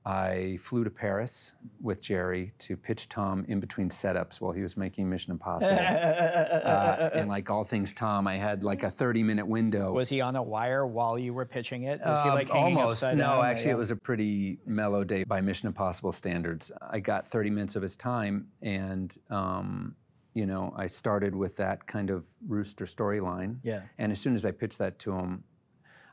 I flew to Paris with Jerry to pitch Tom in between setups while he was making Mission Impossible. And like all things Tom, I had like a 30-minute window. Was he on a wire while you were pitching it? Was he like hanging almost. upside No, down? actually, it was a pretty mellow day by Mission Impossible standards. I got 30 minutes of his time, and you know, I started with that kind of rooster storyline. Yeah. And as soon as I pitched that to him,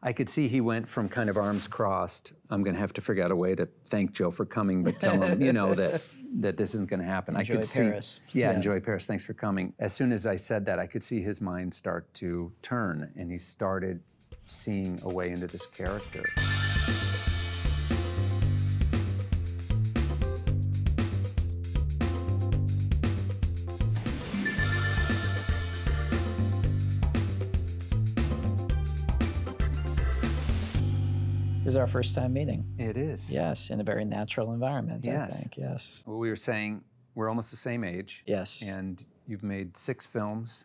I could see he went from kind of arms crossed. I'm going to have to figure out a way to thank Joe for coming, but tell him, you know, that this isn't going to happen. Enjoy I could Paris. see, yeah, enjoy Paris. Thanks for coming. As soon as I said that, I could see his mind start to turn, and he started seeing a way into this character. This is our first time meeting. It is. Yes, in a very natural environment, Yes. I think, yes. Well, we were saying we're almost the same age. Yes. And you've made 6 films.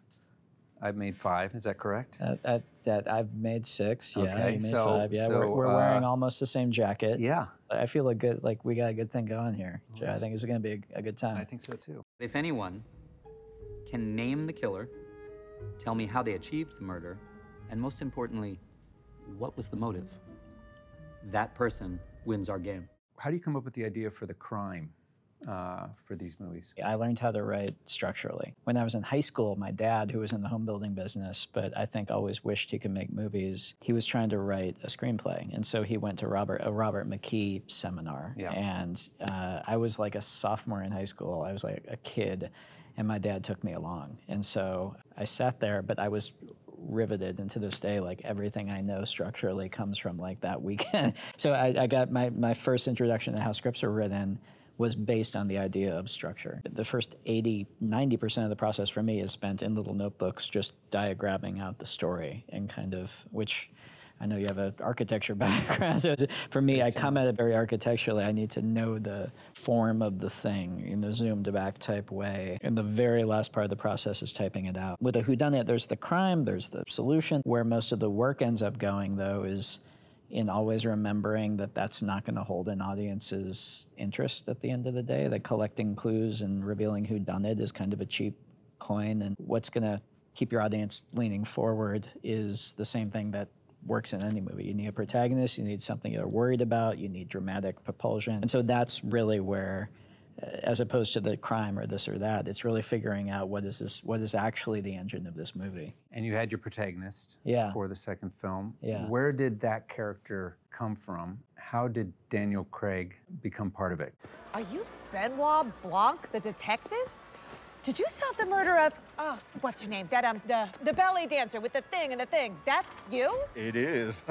I've made 5. Is that correct? I've made 6, yeah. Okay, You made so- 5, yeah. so, we're wearing almost the same jacket. Yeah. I feel like we got a good thing going here. Joe. I think it's going to be a good time. I think so too. If anyone can name the killer, tell me how they achieved the murder, and most importantly, what was the motive, that person wins our game. How do you come up with the idea for the crime for these movies? I learned how to write structurally. When I was in high school, my dad, who was in the home building business, but I think always wished he could make movies, he was trying to write a screenplay. And so he went to a Robert McKee seminar. Yeah. And I was like a sophomore in high school. I was like a kid, and my dad took me along. And so I sat there, but I was riveted, and to this day, like everything I know structurally comes from like that weekend. So I got my first introduction to how scripts are written was based on the idea of structure. The first 90% of the process for me is spent in little notebooks just diagramming out the story and kind of, which I know you have an architecture background, so for me, I come at it very architecturally. I need to know the form of the thing in a zoomed back type way. And the very last part of the process is typing it out. With a whodunit, there's the crime, there's the solution. Where most of the work ends up going, though, is in always remembering that that's not going to hold an audience's interest at the end of the day. That collecting clues and revealing whodunit is kind of a cheap coin, and what's going to keep your audience leaning forward is the same thing that works in any movie. You need a protagonist, you need something you're worried about, you need dramatic propulsion. And so that's really where, as opposed to the crime or this or that, it's really figuring out what is actually the engine of this movie. And you had your protagonist for the second film. Yeah. Where did that character come from? How did Daniel Craig become part of it? Are you Benoit Blanc, the detective? Did you solve the murder of, oh, what's her name? That, the belly dancer with the thing and the thing. That's you? It is,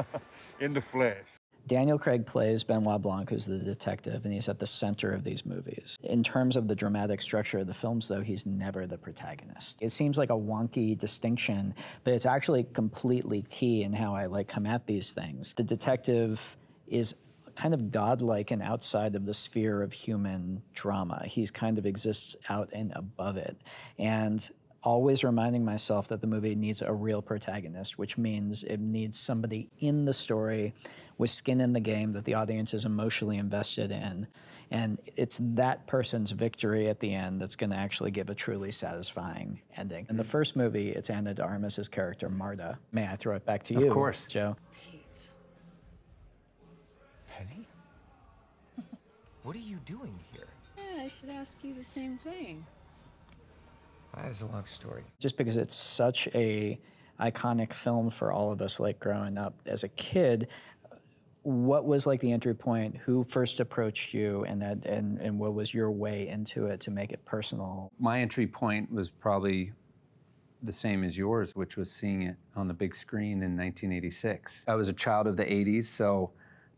in the flesh. Daniel Craig plays Benoit Blanc, who's the detective, and he's at the center of these movies. In terms of the dramatic structure of the films, though, he's never the protagonist. It seems like a wonky distinction, but it's actually completely key in how I come at these things. The detective is kind of godlike and outside of the sphere of human drama. He's kind of exists out and above it. And always reminding myself that the movie needs a real protagonist, which means it needs somebody in the story with skin in the game that the audience is emotionally invested in. And it's that person's victory at the end that's going to actually give a truly satisfying ending. In the first movie, it's Ana de Armas' character, Marta. May I throw it back to you, Of course. Joe? Penny? What are you doing here? Yeah, I should ask you the same thing. That is a long story. Just because it's such a iconic film for all of us, like growing up as a kid, what was like the entry point? Who first approached you, and what was your way into it to make it personal? My entry point was probably the same as yours, which was seeing it on the big screen in 1986. I was a child of the 80s, so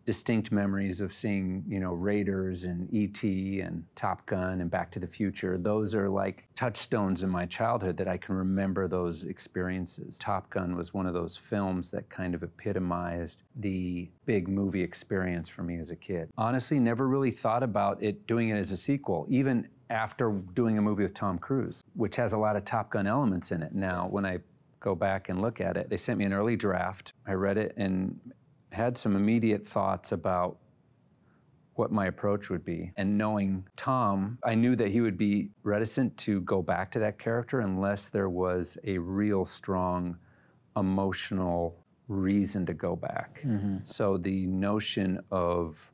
distinct memories of seeing, you know, Raiders and E.T. and Top Gun and Back to the Future. Those are like touchstones in my childhood that I can remember those experiences. Top Gun was one of those films that kind of epitomized the big movie experience for me as a kid. Honestly, never really thought about doing it as a sequel, even after doing a movie with Tom Cruise, which has a lot of Top Gun elements in it. Now, when I go back and look at it, they sent me an early draft. I read it and had some immediate thoughts about what my approach would be. And knowing Tom, I knew that he would be reticent to go back to that character unless there was a real strong emotional reason to go back. So the notion of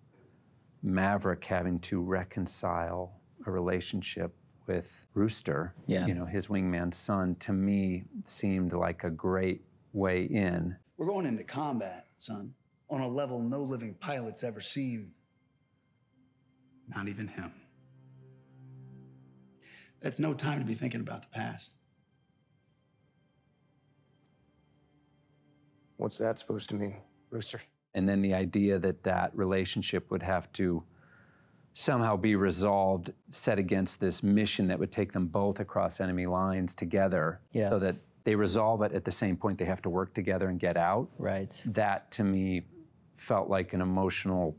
Maverick having to reconcile a relationship with Rooster, you know, his wingman's son, to me seemed like a great way in. We're going into combat, son, on a level no living pilot's ever seen. Not even him. That's no time to be thinking about the past. What's that supposed to mean, Rooster? And then the idea that that relationship would have to somehow be resolved, set against this mission that would take them both across enemy lines together, so that they resolve it at the same point. They have to work together and get out. Right. That, to me, felt like an emotional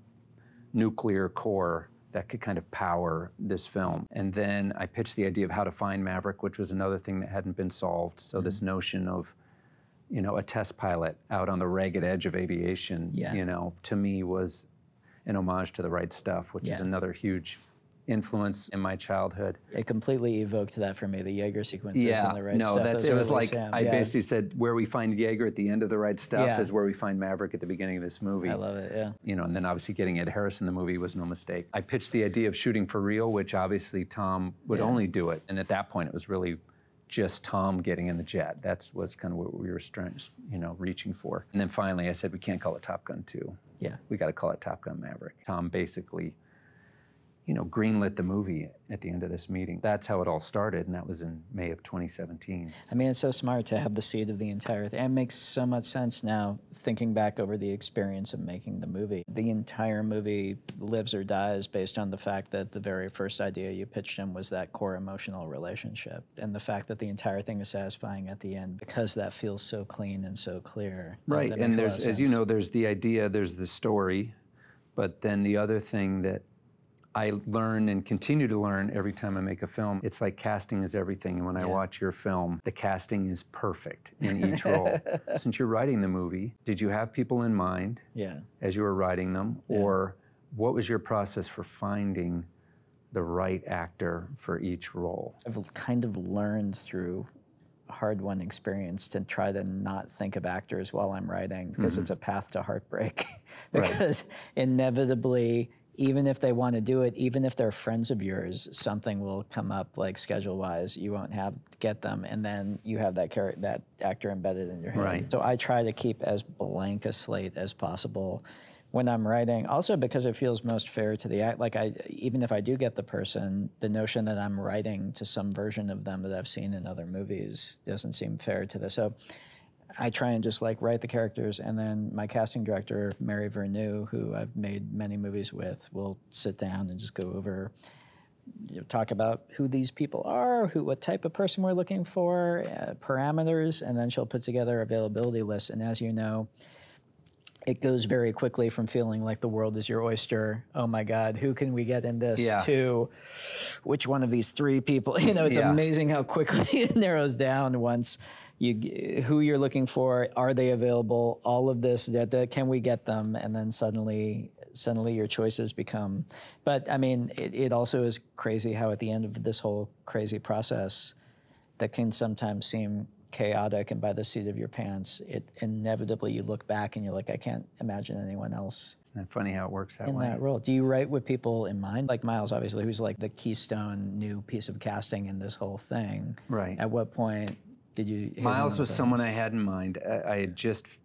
nuclear core that could kind of power this film. And then I pitched the idea of how to find Maverick, which was another thing that hadn't been solved. So this notion of, you know, a test pilot out on the ragged edge of aviation, you know, to me was an homage to The Right Stuff, which is another huge influence in my childhood. It completely evoked that for me, the Jaeger sequences and The Right Stuff. That's, it was like, I basically said, where we find Jaeger at the end of The Right Stuff is where we find Maverick at the beginning of this movie. I love it, You know, and then obviously getting Ed Harris in the movie was no mistake. I pitched the idea of shooting for real, which obviously Tom would only do it. And at that point, it was really just Tom getting in the jet. That was kind of what we were, you know, reaching for. And then finally, I said, we can't call it Top Gun 2. We got to call it Top Gun Maverick. Tom basically, you know, greenlit the movie at the end of this meeting. That's how it all started, and that was in May of 2017. I mean, it's so smart to have the seed of the entire thing. It makes so much sense now, thinking back over the experience of making the movie. The entire movie lives or dies based on the fact that the very first idea you pitched him was that core emotional relationship, and the fact that the entire thing is satisfying at the end because that feels so clean and so clear. Right, and there's, as you know, there's the idea, there's the story, but then the other thing that I learn and continue to learn every time I make a film, it's like casting is everything. And when I watch your film, the casting is perfect in each role. Since you're writing the movie, did you have people in mind as you were writing them? Or what was your process for finding the right actor for each role? I've kind of learned through hard-won experience to try to not think of actors while I'm writing, because it's a path to heartbreak. Because inevitably, even if they want to do it, even if they're friends of yours, something will come up, like schedule-wise, you won't get them, and then you have that actor embedded in your head. So I try to keep as blank a slate as possible when I'm writing. Also because it feels most fair to the act. Like even if I do get the person, the notion that I'm writing to some version of them that I've seen in other movies doesn't seem fair to this. So I try and just like write the characters, and then my casting director, Mary Vernew, who I've made many movies with, will sit down and just go over, talk about who these people are, what type of person we're looking for, parameters, and then she'll put together availability lists. And as you know, it goes very quickly from feeling like the world is your oyster, oh my God, who can we get in this, to which one of these three people, you know, it's amazing how quickly it narrows down once who you're looking for, are they available, all of this, can we get them, and then suddenly your choices become, but I mean, it also is crazy how at the end of this whole crazy process that can sometimes seem chaotic and by the seat of your pants, it inevitably you look back and you're like, I can't imagine anyone else. Isn't that funny how it works that in way? that role. Do you write with people in mind? Like Miles, obviously, who's like the keystone new piece of casting in this whole thing. Right. At what point did you hit Miles was someone I had in mind. I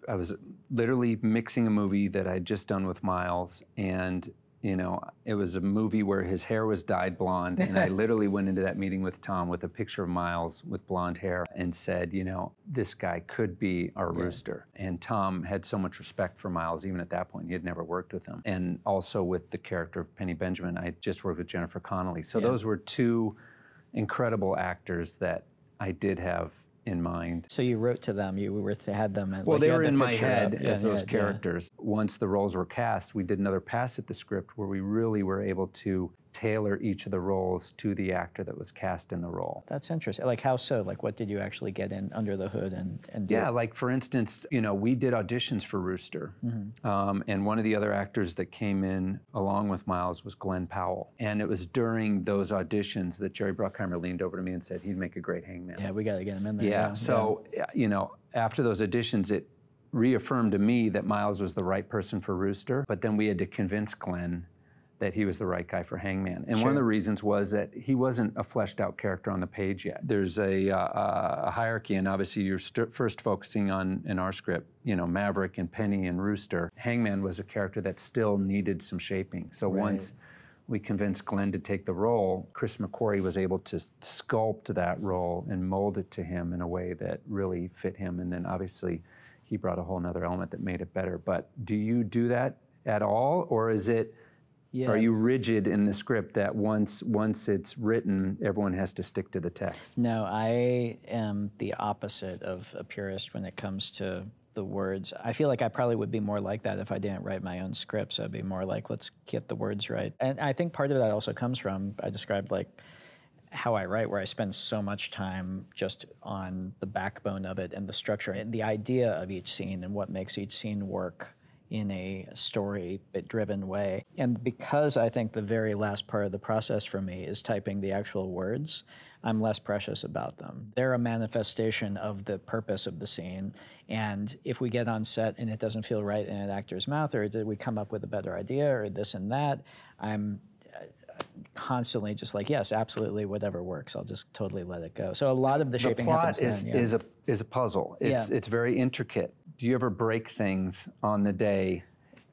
was literally mixing a movie that I'd just done with Miles, and you know, it was a movie where his hair was dyed blonde, and I literally went into that meeting with Tom with a picture of Miles with blonde hair and said, you know, this guy could be our Rooster. And Tom had so much respect for Miles, even at that point. He had never worked with him. And also with the character of Penny Benjamin, I had just worked with Jennifer Connelly. So those were two incredible actors that I did have in mind. So you wrote to them, you had them. Well, they were in my head as those characters. once the roles were cast, we did another pass at the script where we really were able to tailor each of the roles to the actor that was cast in the role. That's interesting. Like, how so? Like, what did you actually get in under the hood and do? Yeah, like for instance, you know, we did auditions for Rooster, and one of the other actors that came in along with Miles was Glenn Powell. And it was during those auditions that Jerry Bruckheimer leaned over to me and said he'd make a great Hangman. Yeah, we got to get him in there. Yeah, so, you know, after those auditions, it reaffirmed to me that Miles was the right person for Rooster, but then we had to convince Glenn that he was the right guy for Hangman. And one of the reasons was that he wasn't a fleshed out character on the page yet. There's a hierarchy, and obviously you're first focusing on, in our script, you know, Maverick and Penny and Rooster. Hangman was a character that still needed some shaping. So once we convinced Glenn to take the role, Chris McQuarrie was able to sculpt that role and mold it to him in a way that really fit him. And then obviously he brought a whole nother element that made it better. But do you do that at all, or is it, are you rigid in the script that once it's written, everyone has to stick to the text? No, I am the opposite of a purist when it comes to the words. I feel like I probably would be more like that if I didn't write my own scripts. I'd be more like, let's get the words right. And I think part of that also comes from, I described like how I write, where I spend so much time just on the backbone of it and the structure and the idea of each scene and what makes each scene work in a story-driven way. And because I think the very last part of the process for me is typing the actual words, I'm less precious about them. They're a manifestation of the purpose of the scene. And if we get on set and it doesn't feel right in an actor's mouth, or did we come up with a better idea, or this and that, I'm constantly just like, yes, absolutely, whatever works. I'll just totally let it go. So a lot of the shaping happens then. The plot is a puzzle. It's very intricate. Do you ever break things on the day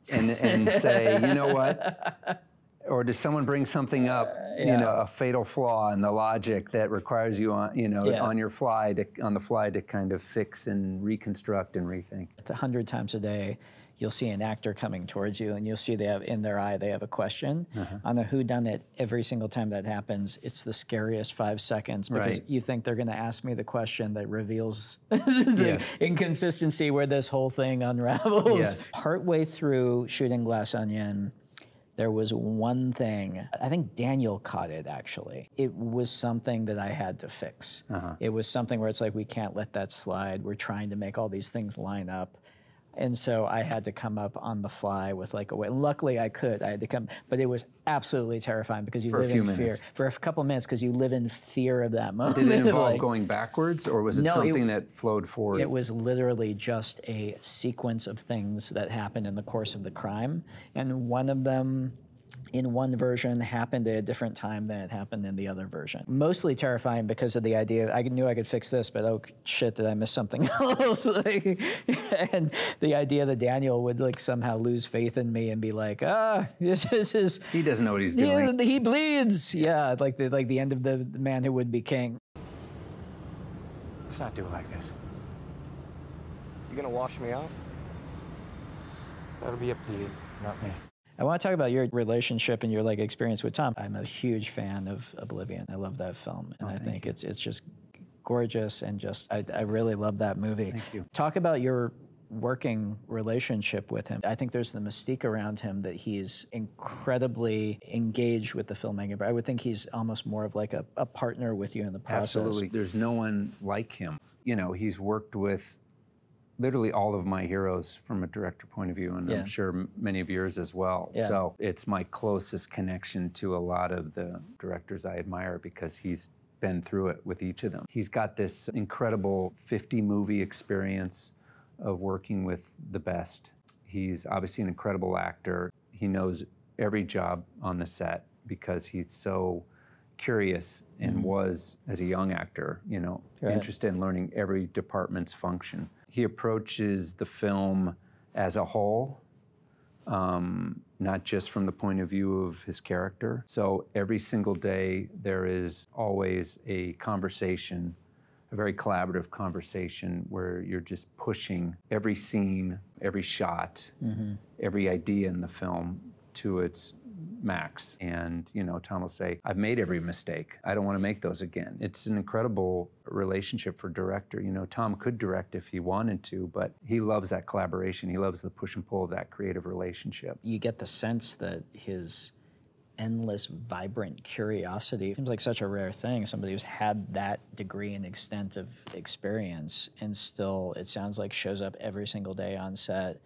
and say, you know what? Or does someone bring something up, you know, a fatal flaw in the logic that requires you on, you know, on the fly to kind of fix and reconstruct and rethink? 100 times a day, you'll see an actor coming towards you, and you'll see they have in their eye they have a question. On a whodunit, every single time that happens, it's the scariest 5 seconds because you think they're going to ask me the question that reveals the inconsistency where this whole thing unravels. Partway through shooting Glass Onion, there was one thing, I think Daniel caught it actually. It was something that I had to fix. It was something where it's like, we can't let that slide. We're trying to make all these things line up. And so I had to come up on the fly with like a way. Luckily I could, I had to come, but it was absolutely terrifying because you live in fear. For a couple minutes, because you live in fear of that moment. Did it involve going backwards, or was it something that flowed forward? It was literally just a sequence of things that happened in the course of the crime. And one of them, in one version, happened at a different time than it happened in the other version. Mostly terrifying because of the idea, I knew I could fix this, but oh shit, did I miss something else? And the idea that Daniel would like somehow lose faith in me and be like, this is... He doesn't know what he's doing. He bleeds. Yeah, like the end of the Man Who Would Be King. Let's not do it like this. You gonna wash me out? That'll be up to you, not me. I want to talk about your relationship and your like experience with Tom. I'm a huge fan of Oblivion. I love that film, and I think it's just gorgeous, and just I really love that movie. Thank you. Talk about your working relationship with him. I think there's the mystique around him that he's incredibly engaged with the filmmaking. But I would think he's almost more of like a partner with you in the process. Absolutely. There's no one like him. You know, he's worked with literally all of my heroes from a director point of view, and I'm sure many of yours as well. So it's my closest connection to a lot of the directors I admire because he's been through it with each of them. He's got this incredible 50-movie experience of working with the best. He's obviously an incredible actor. He knows every job on the set because he's so curious and was, as a young actor, you know, interested in learning every department's function. He approaches the film as a whole, not just from the point of view of his character. So every single day there is always a conversation, a very collaborative conversation where you're just pushing every scene, every shot, every idea in the film to its max. And, you know, Tom will say, I've made every mistake. I don't want to make those again. It's an incredible relationship for director. You know, Tom could direct if he wanted to, but he loves that collaboration. He loves the push and pull of that creative relationship. You get the sense that his endless, vibrant curiosity seems like such a rare thing. Somebody who's had that degree and extent of experience and still, it sounds like, shows up every single day on set,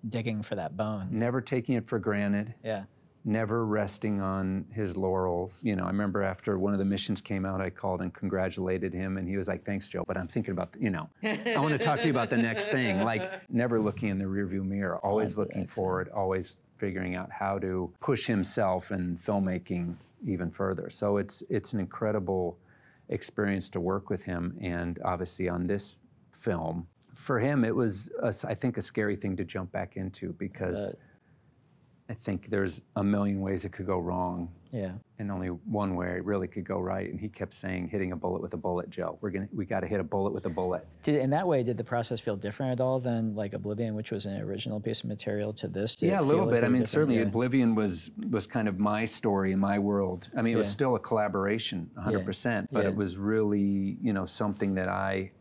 digging for that bone. Never taking it for granted. Yeah. Never resting on his laurels. You know, I remember after one of the missions came out, I called and congratulated him, and he was like, thanks, Joe, but I'm thinking about, you know, I want to talk to you about the next thing. Like, never looking in the rearview mirror, always looking forward, always figuring out how to push himself and filmmaking even further. So it's an incredible experience to work with him, and obviously on this film, for him, it was, I think, a scary thing to jump back into because I think there's a million ways it could go wrong. Yeah. And only one way it really could go right. And he kept saying, hitting a bullet with a bullet, Joe. We got to hit a bullet with a bullet. In that way, did the process feel different at all than like Oblivion, which was an original piece of material, to this? Yeah, a little bit. I mean, certainly Oblivion was kind of my story in my world. I mean, it was still a collaboration, 100%, but it was really, you know, something that I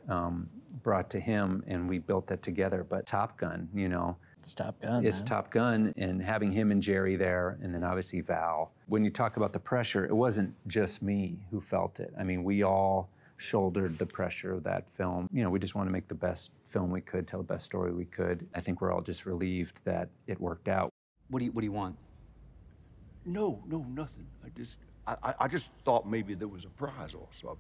brought to him, and we built that together. But Top Gun, you know. It's Top Gun. It's Top Gun, and having him and Jerry there, and then obviously Val. When you talk about the pressure, it wasn't just me who felt it. I mean, we all shouldered the pressure of that film. You know, we just want to make the best film we could, tell the best story we could. I think we're all just relieved that it worked out. What do you want? No, nothing. I just thought maybe there was a prize or something.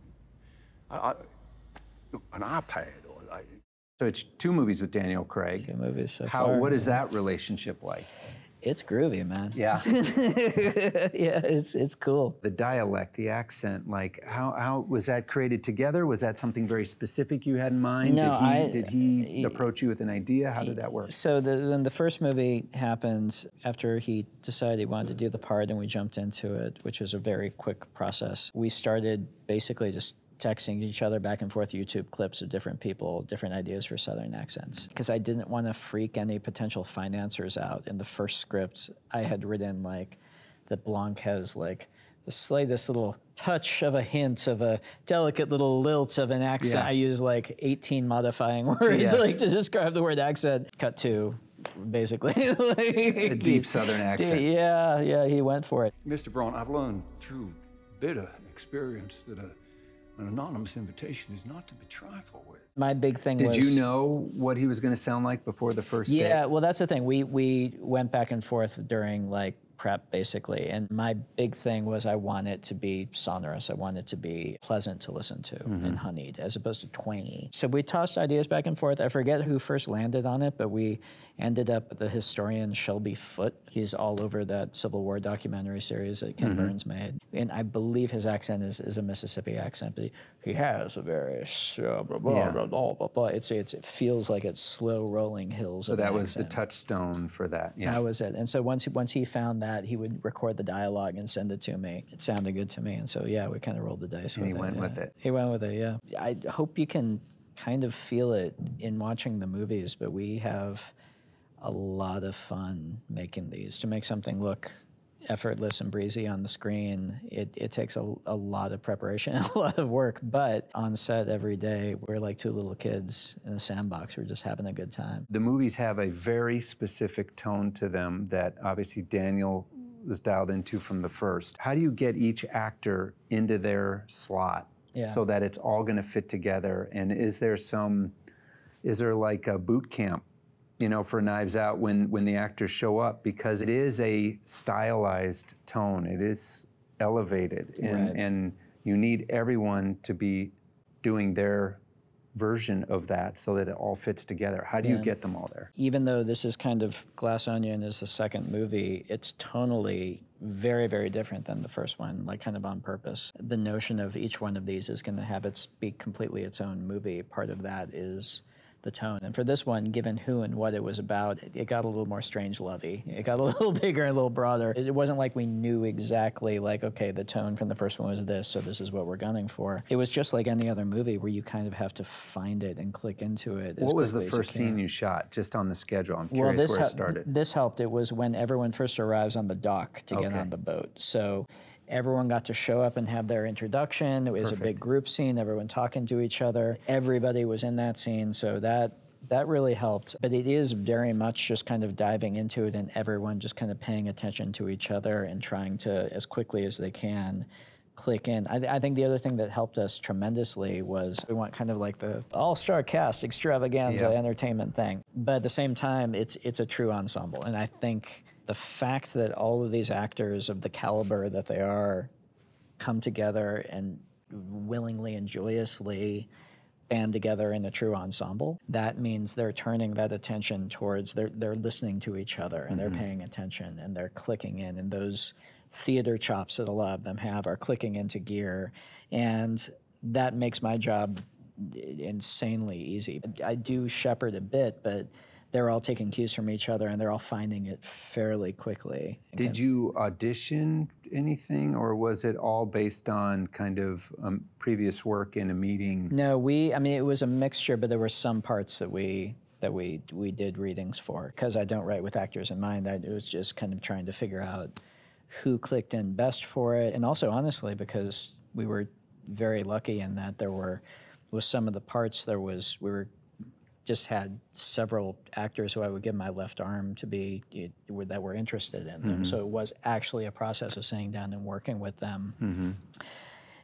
An iPad or So it's 2 movies with Daniel Craig. 2 movies so far. What is that relationship like? It's groovy, man. Yeah. Yeah, it's cool. The dialect, the accent, like how was that created together? Was that something very specific you had in mind? No, did he approach you with an idea? How did that work? So when the first movie happened, after he decided he wanted to do the part and we jumped into it, which was a very quick process, we started basically just texting each other back and forth YouTube clips of different people, different ideas for Southern accents. Because I didn't want to freak any potential financiers out. In the first script, I had written like that Blanc has like the slightest little touch of a hint of a delicate little lilt of an accent. Yeah. I use like 18 modifying words like to describe the word accent. Cut to basically like, a deep Southern accent. Yeah, he went for it. Mr. Braun, I've learned through bitter experience that an anonymous invitation is not to be trifled with. My big thing was... Did you know what he was going to sound like before the first day? Yeah, well, that's the thing. We went back and forth during, like, prep, basically. And my big thing was I want it to be sonorous. I want it to be pleasant to listen to and honeyed, as opposed to twangy. So we tossed ideas back and forth. I forget who first landed on it, but we ended up with the historian Shelby Foote. He's all over that Civil War documentary series that Ken Burns made. And I believe his accent is a Mississippi accent, but he has a very blah, blah, blah, blah, blah. It feels like it's slow rolling hills. So that was the touchstone for that. Yeah. That was it. And so once he found that, he would record the dialogue and send it to me. It sounded good to me. And so, yeah, we kind of rolled the dice with it. And he went with it. He went with it, yeah. I hope you can kind of feel it in watching the movies, but we have a lot of fun making these. To make something look effortless and breezy on the screen, it takes a lot of preparation and a lot of work, but on set every day, we're like 2 little kids in a sandbox. We're just having a good time. The movies have a very specific tone to them that obviously Daniel was dialed into from the first. How do you get each actor into their slot so that it's all going to fit together? And is there like a boot camp, you know, for Knives Out when the actors show up? Because it is a stylized tone. It is elevated. And you need everyone to be doing their version of that so that it all fits together. How do you get them all there? Even though this is kind of Glass Onion is the second movie, it's tonally very, very different than the first one, like kind of on purpose. The notion of each one of these is going to have be completely its own movie. Part of that is the tone. And for this one, given who and what it was about, it got a little more strange-lovey. It got a little bigger and a little broader. It wasn't like we knew exactly, like, okay, the tone from the first one was this, so this is what we're gunning for. It was just like any other movie where you kind of have to find it and click into it. What was the first scene you shot, just on the schedule? I'm curious where it started. This helped. It was when everyone first arrives on the dock to get on the boat. So everyone got to show up and have their introduction. It was a big group scene, everyone talking to each other. Everybody was in that scene, so that really helped. But it is very much just kind of diving into it and everyone just kind of paying attention to each other and trying to, as quickly as they can, click in. I think the other thing that helped us tremendously was we want kind of like the all-star cast extravaganza entertainment thing. But at the same time, it's a true ensemble. And I think the fact that all of these actors of the caliber that they are come together and willingly and joyously band together in a true ensemble, that means they're turning that attention towards, they're listening to each other and they're paying attention and they're clicking in, and those theater chops that a lot of them have are clicking into gear, and that makes my job insanely easy. I do shepherd a bit, but they're all taking cues from each other and they're all finding it fairly quickly. Did you audition anything, or was it all based on kind of previous work in a meeting? No, I mean, it was a mixture, but there were some parts that we did readings for, because I don't write with actors in mind. It was just kind of trying to figure out who clicked in best for it, and also honestly because we were very lucky in that there was some of the parts just had several actors who I would give my left arm to be that were interested in them. So it was actually a process of sitting down and working with them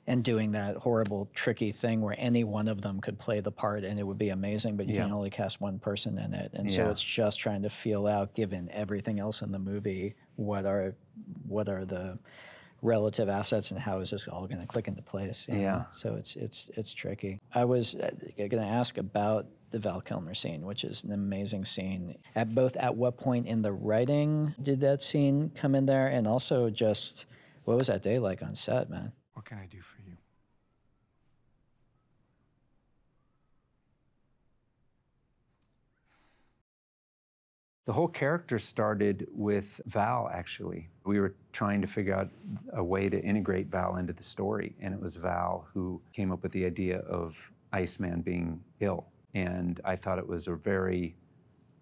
and doing that horrible, tricky thing where any one of them could play the part and it would be amazing, but you can only cast one person in it. And so it's just trying to feel out, given everything else in the movie, what are the relative assets and how is this all going to click into place? You know? So it's tricky. I was going to ask about the Val Kilmer scene, which is an amazing scene. At what point in the writing did that scene come in there, and also just what was that day like on set, man? What can I do for you? The whole character started with Val, actually. We were trying to figure out a way to integrate Val into the story, and it was Val who came up with the idea of Iceman being ill. And I thought it was a very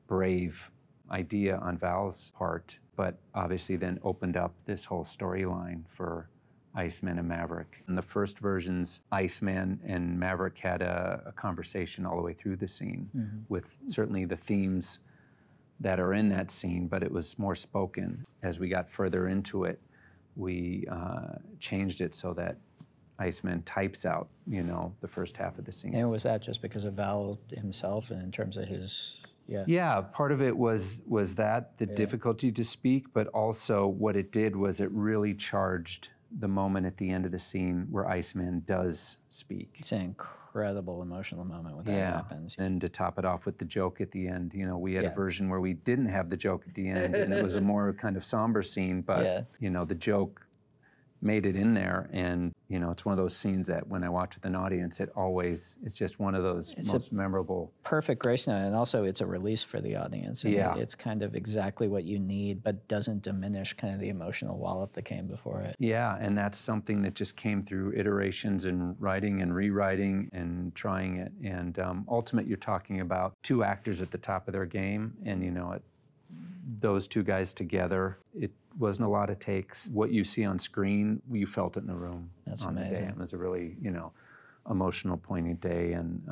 brave idea on Val's part, but obviously then opened up this whole storyline for Iceman and Maverick. In the first versions, Iceman and Maverick had a conversation all the way through the scene with certainly the themes that are in that scene, but it was more spoken. As we got further into it, we changed it so that Iceman types out, the first half of the scene. And was that just because of Val himself and in terms of his, Yeah, part of it was that, the difficulty to speak, but also what it did was it really charged the moment at the end of the scene where Iceman does speak. It's an incredible emotional moment when that happens. And to top it off with the joke at the end, we had a version where we didn't have the joke at the end, and it was a more kind of somber scene, but, the joke made it in there, and it's one of those scenes that when I watch with an audience, it's just one of those most memorable. Perfect grace note, and also it's a release for the audience. And it's kind of exactly what you need, but doesn't diminish kind of the emotional wallop that came before it. Yeah, and that's something that just came through iterations and writing and rewriting and trying it. And ultimately, you're talking about two actors at the top of their game, and those two guys together, it wasn't a lot of takes. What you see on screen, you felt it in the room. That's on amazing. The day. It was a really, emotional, poignant day, and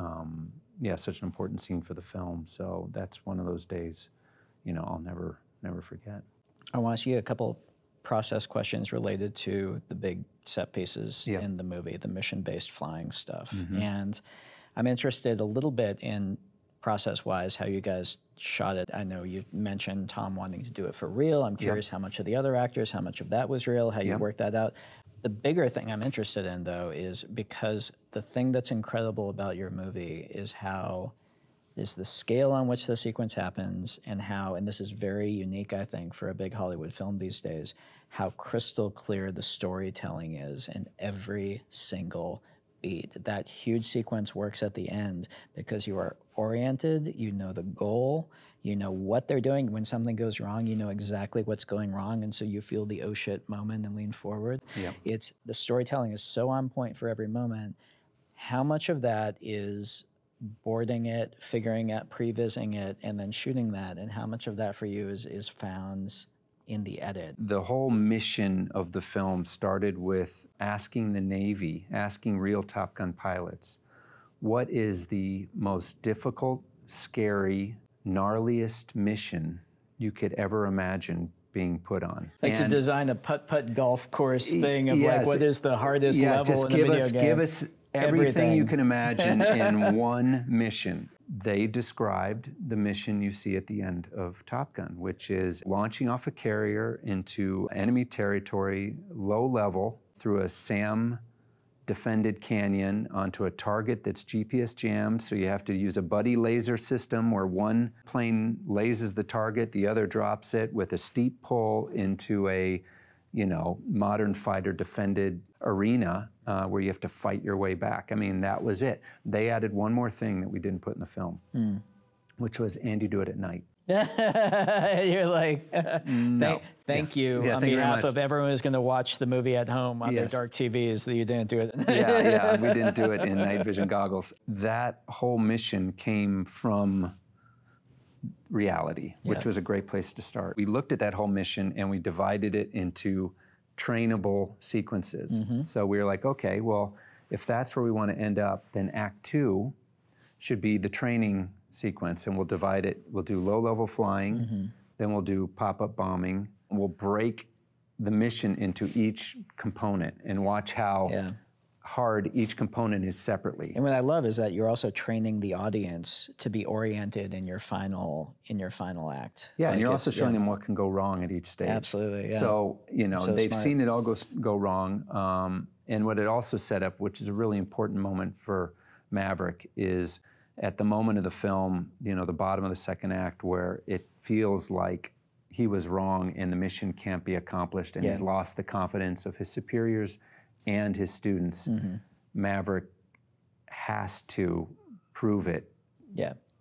such an important scene for the film. So that's one of those days, I'll never forget. I want to ask you a couple process questions related to the big set pieces in the movie, the mission-based flying stuff. And I'm interested a little bit in process-wise, how you guys shot it. I know you mentioned Tom wanting to do it for real. I'm curious how much of the other actors, how much of that was real, how you worked that out. The bigger thing I'm interested in, though, is because the thing that's incredible about your movie is the scale on which the sequence happens, and and this is very unique, I think, for a big Hollywood film these days, how crystal clear the storytelling is in every single beat. That huge sequence works at the end because you are oriented, you know the goal, you know what they're doing. When something goes wrong, you know exactly what's going wrong, and so you feel the oh shit moment and lean forward. Yep. It's the storytelling is so on point for every moment. How much of that is boarding it, figuring out, prevising it, and then shooting that, and how much of that for you is found in the edit? The whole mission of the film started with asking the Navy, asking real Top Gun pilots, what is the most difficult, scary, gnarliest mission you could ever imagine being put on? Like to design a putt-putt golf course thing of like, what is the hardest level just in the video game? give us everything you can imagine in one mission. They described the mission you see at the end of Top Gun, which is launching off a carrier into enemy territory, low level, through a SAM defended canyon onto a target that's GPS jammed, so you have to use a buddy laser system where one plane lasers the target, the other drops it with a steep pull into a, you know, modern fighter defended arena where you have to fight your way back. I mean, that was it. They added one more thing that we didn't put in the film, which was, and you do it at night. You're like, No. thank you Yeah, on thank you very behalf much. of everyone who's going to watch the movie at home on their Yes. dark TVs that you didn't do it. Yeah, we didn't do it in night vision goggles. That whole mission came from reality, which Yeah. was a great place to start. We looked at that whole mission and we divided it into trainable sequences. So we were like, okay, well, if that's where we want to end up, then Act 2 should be the training sequence, and we'll divide it. We'll do low-level flying, then we'll do pop-up bombing. We'll break the mission into each component and watch how hard each component is separately. And what I love is that you're also training the audience to be oriented in your final act. Yeah, and Like you're also it's- showing them what can go wrong at each stage. Absolutely, yeah. So, you know, So they've smart. seen it all go wrong. And what it also set up, which is a really important moment for Maverick, is at the moment of the film, you know, the bottom of the second act, where it feels like he was wrong and the mission can't be accomplished, and he's lost the confidence of his superiors and his students. Maverick has to prove it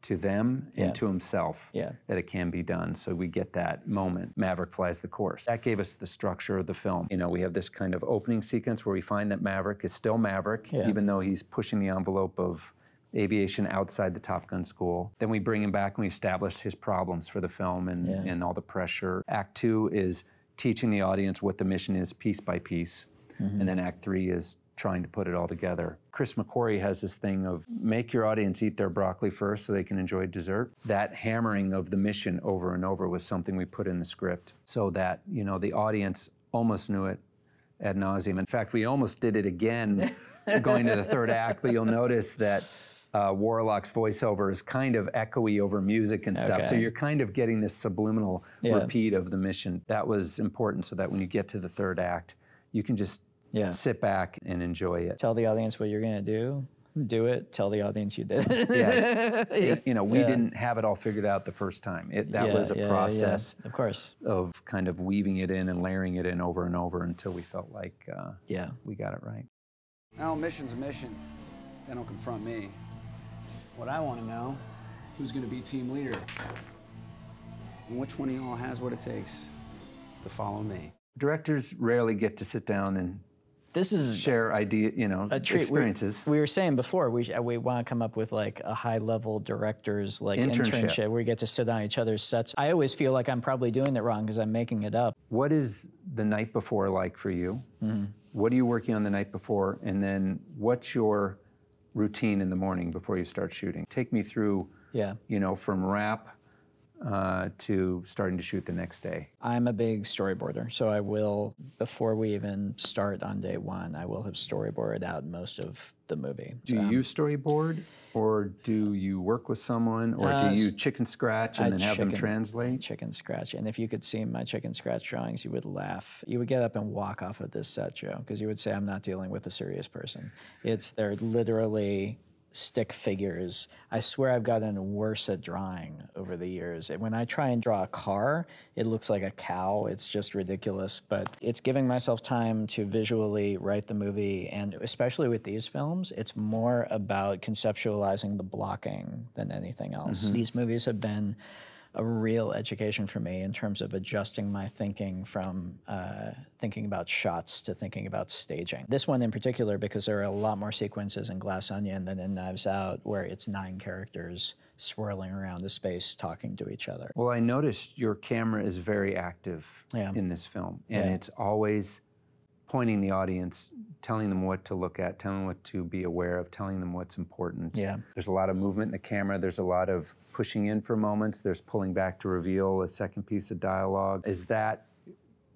to them and to himself that it can be done. So we get that moment. Maverick flies the course. That gave us the structure of the film. You know, we have this kind of opening sequence where we find that Maverick is still Maverick, even though he's pushing the envelope of aviation outside the Top Gun school. Then we bring him back and we establish his problems for the film and all the pressure. Act 2 is teaching the audience what the mission is piece by piece. And then Act 3 is trying to put it all together. Chris McQuarrie has this thing of make your audience eat their broccoli first so they can enjoy dessert. That hammering of the mission over and over was something we put in the script so that, you know, the audience almost knew it ad nauseum. In fact, we almost did it again going to the third act, but you'll notice that Warlock's voiceover is kind of echoey over music and stuff. So you're kind of getting this subliminal repeat of the mission. That was important so that when you get to the third act, you can just sit back and enjoy it. Tell the audience what you're going to do it, tell the audience you did it. You know, we didn't have it all figured out the first time. That was a process of course, of kind of weaving it in and layering it in over and over until we felt like we got it right. Well, mission's a mission. They don't confront me. What I want to know, who's going to be team leader? And which one of y'all has what it takes to follow me? Directors rarely get to sit down and share experiences. We were saying before, we want to come up with like a high-level director's like internship where we get to sit on each other's sets. I always feel like I'm probably doing it wrong because I'm making it up. What is the night before like for you? What are you working on the night before? And then what's your routine in the morning before you start shooting? Take me through, you know, from wrap to starting to shoot the next day. I'm a big storyboarder, so I will, before we even start on day one, I will have storyboarded out most of the movie. Do you storyboard, or do you work with someone, or do you chicken scratch and then have them translate? Chicken scratch, and if you could see my chicken scratch drawings, you would laugh. You would get up and walk off of this set, Joe, because you would say, I'm not dealing with a serious person. They're literally stick figures. I swear I've gotten worse at drawing over the years. When I try and draw a car, it looks like a cow. It's just ridiculous. But it's giving myself time to visually write the movie, and especially with these films, it's more about conceptualizing the blocking than anything else. These movies have been a real education for me in terms of adjusting my thinking from thinking about shots to thinking about staging. This one in particular, because there are a lot more sequences in Glass Onion than in Knives Out, where it's 9 characters swirling around a space talking to each other. Well, I noticed your camera is very active in this film, and it's always pointing the audience, telling them what to look at, telling them what to be aware of, telling them what's important. There's a lot of movement in the camera. There's a lot of pushing in for moments. There's pulling back to reveal a second piece of dialogue. Is that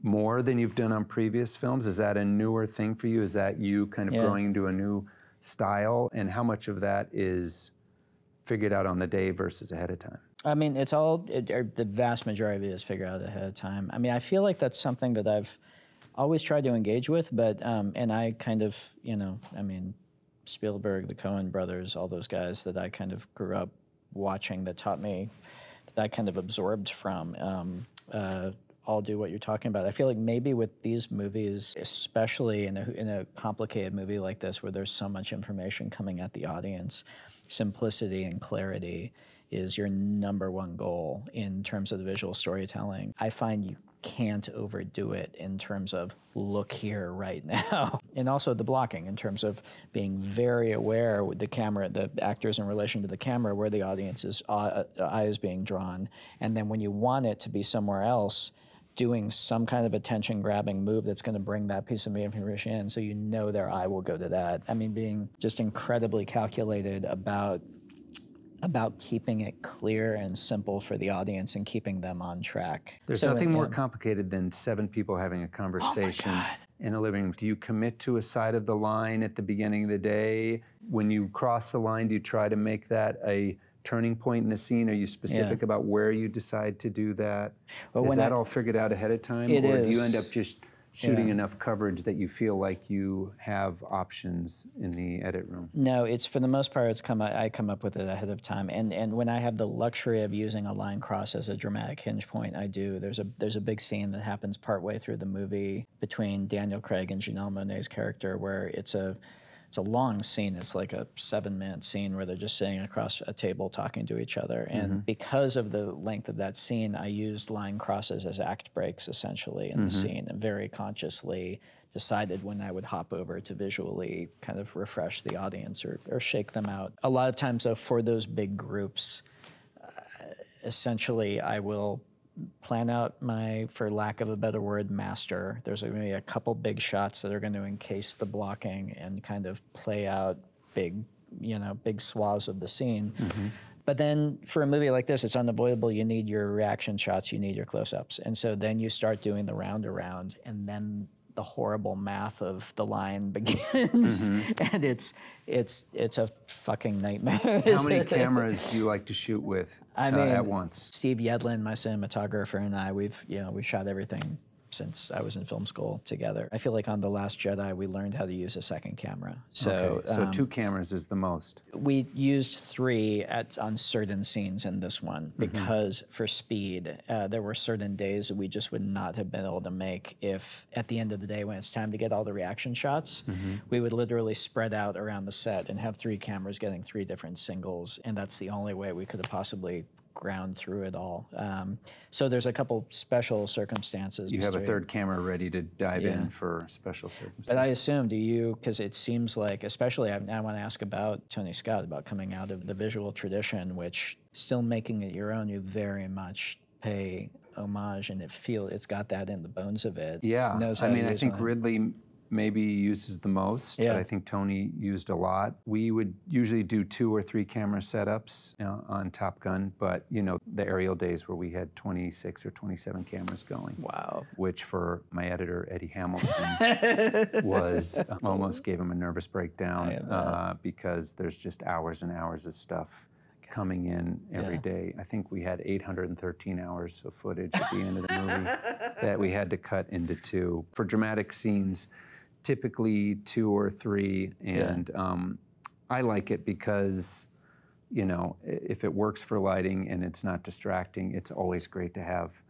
more than you've done on previous films? Is that a newer thing for you? Is that you kind of growing into a new style? And how much of that is figured out on the day versus ahead of time? I mean, it's all, the vast majority of it is figured out ahead of time. I mean, I feel like that's something that I've always tried to engage with, but, and I kind of, you know, I mean, Spielberg, the Coen brothers, all those guys that I kind of grew up watching that taught me, that I kind of absorbed from, all do what you're talking about. I feel like maybe with these movies, especially in a complicated movie like this where there's so much information coming at the audience, simplicity and clarity is your #1 goal in terms of the visual storytelling. I find you can't overdo it in terms of look here right now. And also the blocking in terms of being very aware with the camera, the actors in relation to the camera, where the audience's eye is being drawn. And then when you want it to be somewhere else, doing some kind of attention-grabbing move that's going to bring that piece of information in so you know their eye will go to that. I mean, being just incredibly calculated about keeping it clear and simple for the audience and keeping them on track. There's nothing more complicated than 7 people having a conversation in a living room. Do you commit to a side of the line at the beginning of the day? When you cross the line, do you try to make that a turning point in the scene? Are you specific about where you decide to do that? Well, is that all figured out ahead of time? Or do you end up just shooting enough coverage that you feel like you have options in the edit room? No, it's for the most part, I come up with it ahead of time. And when I have the luxury of using a line cross as a dramatic hinge point, I do. There's a big scene that happens partway through the movie between Daniel Craig and Janelle Monáe's character where it's a long scene. It's like a 7-minute scene where they're just sitting across a table talking to each other. And because of the length of that scene, I used line crosses as act breaks, essentially, in the scene, and very consciously decided when I would hop over to visually kind of refresh the audience or shake them out. A lot of times, though, for those big groups, essentially, I will plan out my, for lack of a better word, master. There's going to be a couple big shots that are going to encase the blocking and kind of play out big swaths of the scene. But then for a movie like this, it's unavoidable. You need your reaction shots, you need your close-ups. And so then you start doing the round around, and then the horrible math of the line begins, and it's a fucking nightmare. How many cameras do you like to shoot with at once? Steve Yedlin, my cinematographer, and I, we've shot everything since I was in film school together. I feel like on The Last Jedi, we learned how to use a second camera. So, so 2 cameras is the most. We used 3 on certain scenes in this one because for speed, there were certain days that we just would not have been able to make if at the end of the day when it's time to get all the reaction shots, we would literally spread out around the set and have 3 cameras getting 3 different singles, and that's the only way we could have possibly ground through it all. So there's a couple special circumstances. You have a 3rd camera ready to dive in for special circumstances. But I assume, because it seems like, especially I want to ask about Tony Scott, about coming out of the visual tradition, which still making it your own, you very much pay homage, and it's got that in the bones of it. Yeah, I think Ridley maybe uses the most. Yeah. I think Tony used a lot. We would usually do 2 or 3 camera setups on Top Gun, but the aerial days where we had 26 or 27 cameras going. Wow. Which for my editor, Eddie Hamilton, was almost gave him a nervous breakdown because there's just hours and hours of stuff coming in every day. I think we had 813 hours of footage at the end of the movie that we had to cut into 2. For dramatic scenes, typically 2 or 3, and I like it because, you know, if it works for lighting and it's not distracting, it's always great to have,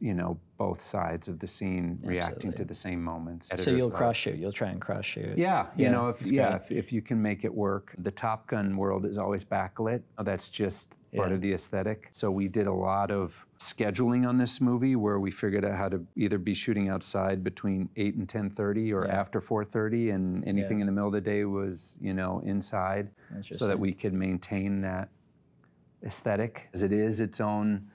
you know, both sides of the scene reacting to the same moments. So you'll cross shoot. You'll try and cross shoot. Yeah, you know, if you can make it work. The Top Gun world is always backlit. That's just part of the aesthetic. So we did a lot of scheduling on this movie where we figured out how to either be shooting outside between 8 and 10:30 or after 4:30, and anything in the middle of the day was, you know, inside, so that we could maintain that aesthetic. As it is its own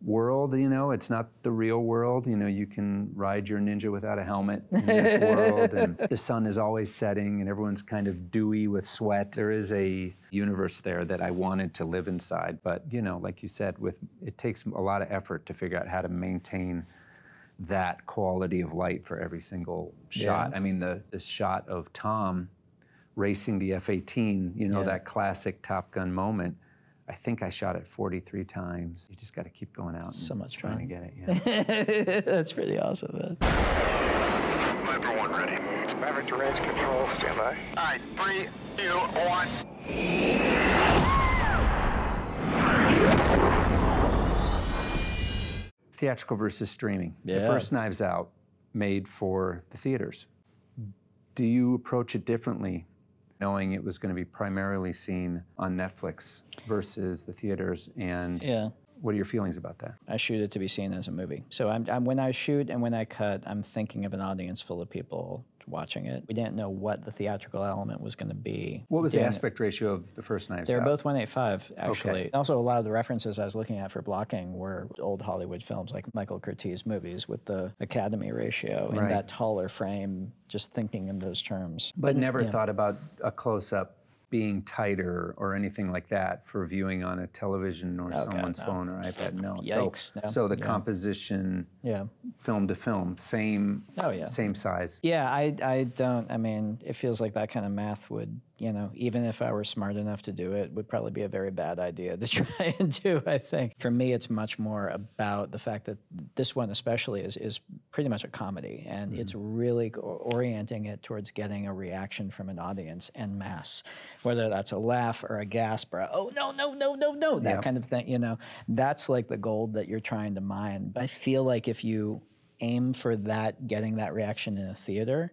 world, you know, it's not the real world. You know, you can ride your Ninja without a helmet in this world, and the sun is always setting, and everyone's kind of dewy with sweat. There is a universe there that I wanted to live inside, but, you know, like you said, it takes a lot of effort to figure out how to maintain that quality of light for every single shot. I mean, the shot of Tom racing the F-18, you know, that classic Top Gun moment, I think I shot it 43 times. You just got to keep going out. So much fun. Trying to get it, yeah. That's pretty awesome, man. Viper 1 ready. Maverick to range control, stand by. All right, 3, 2, 1. Theatrical versus streaming. Yeah. The first Knives Out made for the theaters. Do you approach it differently, knowing it was going to be primarily seen on Netflix versus the theaters, and what are your feelings about that? I shoot it to be seen as a movie. So when I shoot and when I cut, I'm thinking of an audience full of people watching it. We didn't know what the theatrical element was going to be. What was the aspect ratio of the first Knives Out? They're both 1:8:5, actually. Okay. Also, a lot of the references I was looking at for blocking were old Hollywood films, like Michael Curtiz movies with the Academy ratio and that taller frame, just thinking in those terms. But never thought about a close-up being tighter or anything like that for viewing on a television or someone's phone or iPad. No. Yikes. So the composition, film to film, same size. Yeah, I don't, I mean, it feels like that kind of math would, you know, even if I were smart enough to do it, would probably be a very bad idea to try and do, I think. For me, it's much more about the fact that this one especially is pretty much a comedy, and it's really orienting it towards getting a reaction from an audience en masse, whether that's a laugh or a gasp or a, oh, no, no, no, no, no, that kind of thing, you know. That's like the gold that you're trying to mine. But I feel like if you aim for that, getting that reaction in a theater,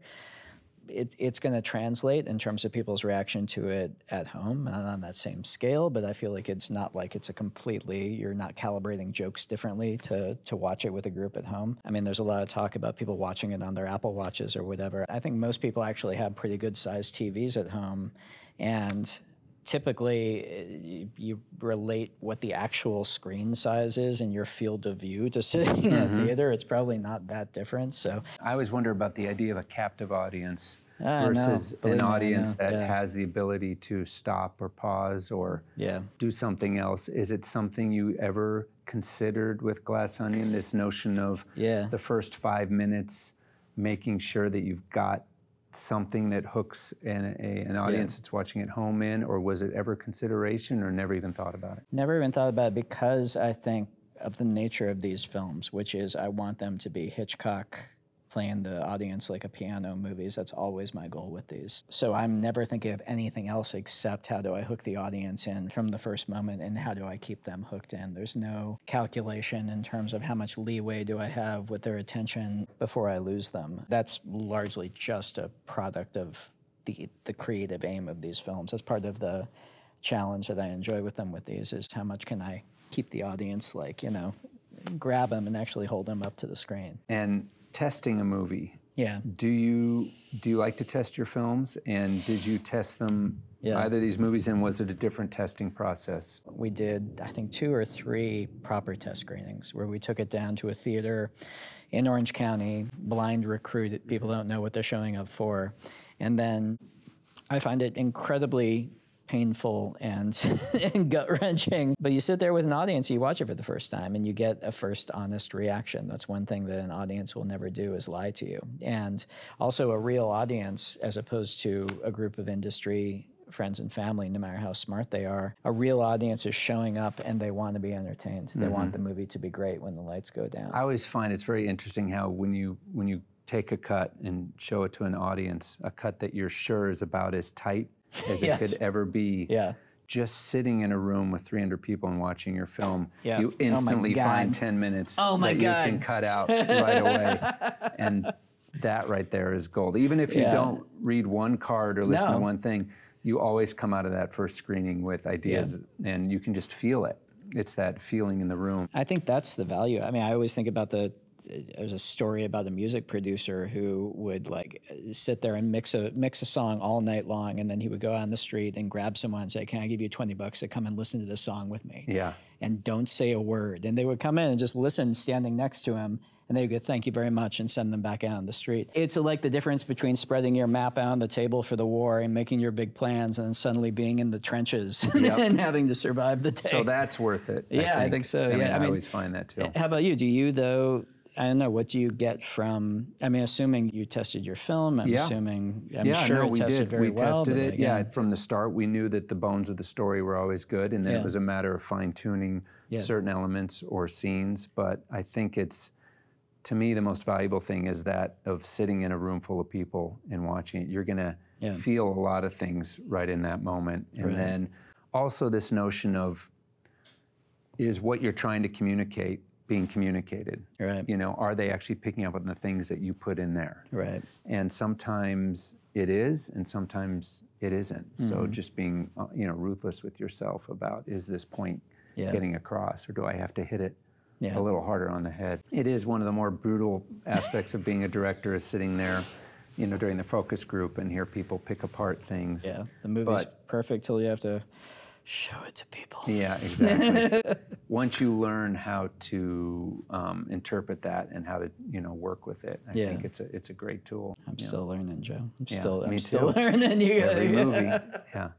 it's going to translate in terms of people's reaction to it at home, not on that same scale, but I feel like it's not like it's a completely, you're not calibrating jokes differently to watch it with a group at home. I mean, there's a lot of talk about people watching it on their Apple Watches or whatever. I think most people actually have pretty good sized TVs at home, and typically you relate what the actual screen size is in your field of view to sitting in a theater. It's probably not that different. So I always wonder about the idea of a captive audience versus an audience that has the ability to stop or pause or do something else. Is it something you ever considered with Glass Onion, this notion of the first 5 minutes, making sure that you've got something that hooks an audience that's watching at home in, or was it ever consideration or never even thought about it? Never even thought about it, because I think of the nature of these films, which is I want them to be Hitchcock playing the audience like a piano movies. That's always my goal with these. So I'm never thinking of anything else except how do I hook the audience in from the first moment, and how do I keep them hooked in. There's no calculation in terms of how much leeway do I have with their attention before I lose them. That's largely just a product of the creative aim of these films. That's part of the challenge that I enjoy with them with these, is how much can I keep the audience, like, you know, grab them and actually hold them up to the screen. And testing a movie. Do you like to test your films, and did you test them either of these movies, and was it a different testing process? We did, I think, 2 or 3 proper test screenings where we took it down to a theater in Orange County, blind recruited. People don't know what they're showing up for. And then I find it incredibly painful and gut-wrenching. But you sit there with an audience, you watch it for the first time, and you get a first honest reaction. That's one thing that an audience will never do, is lie to you. And also a real audience, as opposed to a group of industry friends and family, no matter how smart they are, a real audience is showing up and they want to be entertained. They want the movie to be great when the lights go down. I always find it's very interesting how when you take a cut and show it to an audience, a cut that you're sure is about as tight as it could ever be. Just sitting in a room with 300 people and watching your film, you instantly find 10 minutes that you can cut out right away. And that right there is gold. Even if you don't read one card or listen to one thing, you always come out of that first screening with ideas, and you can just feel it. It's that feeling in the room. I think that's the value. I mean, I always think about there's a story about a music producer who would like sit there and mix a song all night long, and then he would go out on the street and grab someone and say, "Can I give you $20 to come and listen to this song with me?" And don't say a word. And they would come in and just listen, standing next to him, and they would go, "Thank you very much," and send them back out on the street. It's like the difference between spreading your map out on the table for the war and making your big plans, and then suddenly being in the trenches and having to survive the day. So that's worth it. I think so. I mean, I always find that too. How about you? Do you though? I don't know, what do you get from, I mean, assuming you tested your film, I'm assuming, I'm sure it tested very well. We tested it, from the start. We knew that the bones of the story were always good, and then it was a matter of fine-tuning certain elements or scenes. But I think it's, to me, the most valuable thing is that of sitting in a room full of people and watching it. You're gonna feel a lot of things right in that moment. And then also this notion of, is what you're trying to communicate being communicated? You know, are they actually picking up on the things that you put in there? And sometimes it is, and sometimes it isn't. So just being, ruthless with yourself about, is this point getting across, or do I have to hit it a little harder on the head? It is one of the more brutal aspects of being a director, is sitting there, during the focus group and hear people pick apart things. The movie's perfect till you have to show it to people. Yeah, exactly. Once you learn how to interpret that and how to, work with it, I think it's a great tool. I'm still learning, Joe. I'm me still too. learning. Every movie,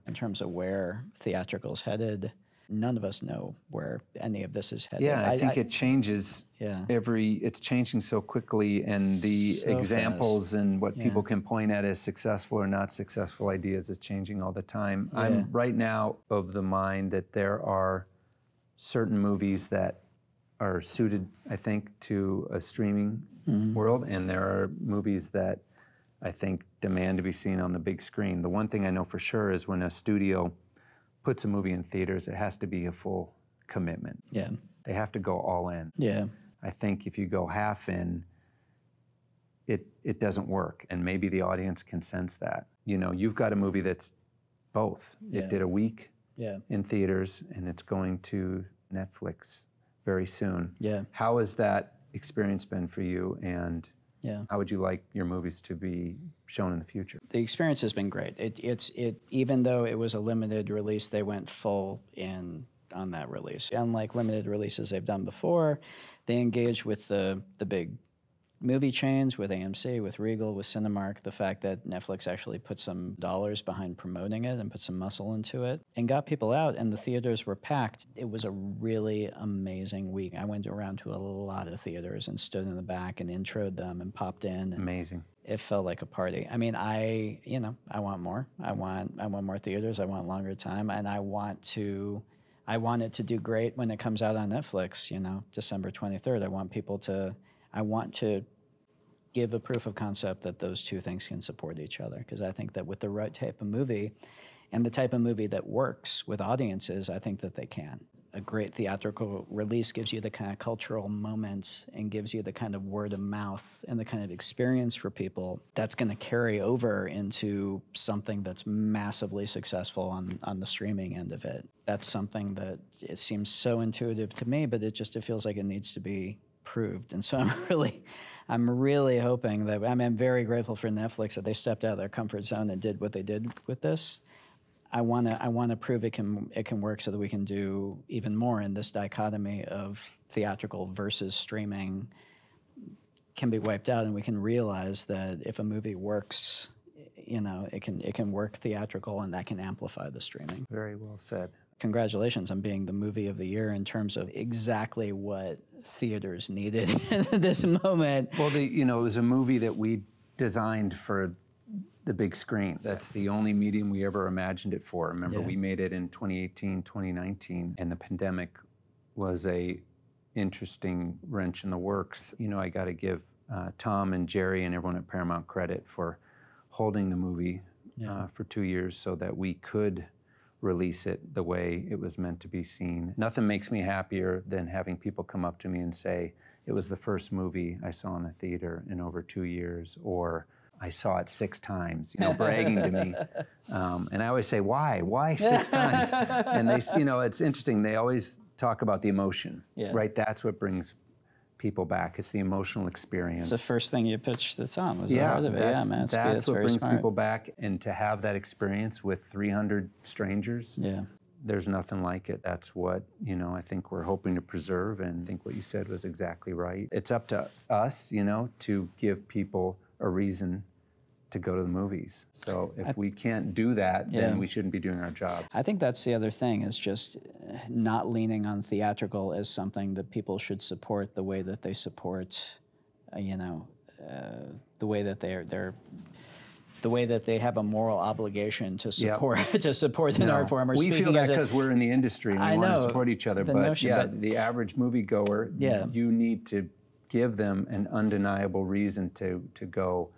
In terms of where theatrical's headed, none of us know where any of this is headed. I think it changes it's changing so quickly, and the examples and what people can point at as successful or not successful ideas is changing all the time. I'm right now of the mind that there are certain movies that are suited, I think, to a streaming world, and there are movies that I think demand to be seen on the big screen. The one thing I know for sure is when a studio puts a movie in theaters, it has to be a full commitment. They have to go all in. I think if you go half in, it doesn't work, and maybe the audience can sense that. You've got a movie that's both. It did a week in theaters, and it's going to Netflix very soon. How has that experience been for you, and how would you like your movies to be shown in the future? The experience has been great. Even though it was a limited release, they went full in on that release. Unlike limited releases they've done before, they engaged with the big movie chains, with AMC, with Regal, with Cinemark. The fact that Netflix actually put some dollars behind promoting it and put some muscle into it and got people out, and the theaters were packed. It was a really amazing week. I went around to a lot of theaters and stood in the back and introed them and popped in. Amazing. It felt like a party. I mean, I want more. I want more theaters. I want longer time, and I want it to do great when it comes out on Netflix, December 23rd. I want to give a proof of concept that those two things can support each other, because I think that with the right type of movie and the type of movie that works with audiences, I think that they can. A great theatrical release gives you the kind of cultural moments and gives you the kind of word of mouth and the kind of experience for people that's going to carry over into something that's massively successful on the streaming end of it. That's something that it seems so intuitive to me, but it feels like it needs to be proved. And so I'm really hoping that, I'm very grateful for Netflix that they stepped out of their comfort zone and did what they did with this. I want to prove it can work, so that we can do even more in this dichotomy of theatrical versus streaming can be wiped out, and we can realize that if a movie works, it can work theatrical, and that can amplify the streaming. Very well said. Congratulations on being the movie of the year in terms of exactly what theaters needed in this moment. Well, it was a movie that we designed for the big screen. That's the only medium we ever imagined it for. Remember, we made it in 2018, 2019, and the pandemic was a interesting wrench in the works. I got to give Tom and Jerry and everyone at Paramount credit for holding the movie for 2 years so that we could release it the way it was meant to be seen. Nothing makes me happier than having people come up to me and say, it was the first movie I saw in the theater in over 2 years, or I saw it 6 times, you know, bragging to me. And I always say, why? Why 6 times? And they, you know, it's interesting. They always talk about the emotion, right? That's what brings people back. It's the emotional experience. It's the first thing you pitched the song, was the heart of it. Yeah, man, that's what brings smart. people back. And to have that experience with 300 strangers, there's nothing like it. That's what, you know, I think we're hoping to preserve, and I think what you said was exactly right. It's up to us, you know, to give people a reason to go to the movies. So if we can't do that, then we shouldn't be doing our jobs. I think that's the other thing, is just not leaning on theatrical as something that people should support the way that they support, you know, the way that the way that they have a moral obligation to support to support an art form. Or we feel that because we're in the industry and we want to support each other. But the average moviegoer, you need to give them an undeniable reason to go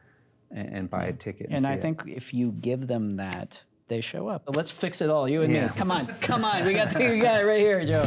and buy a ticket. And I think if you give them that, they show up. Let's fix it all, you and me. Come on, come on. We got it right here, Joe.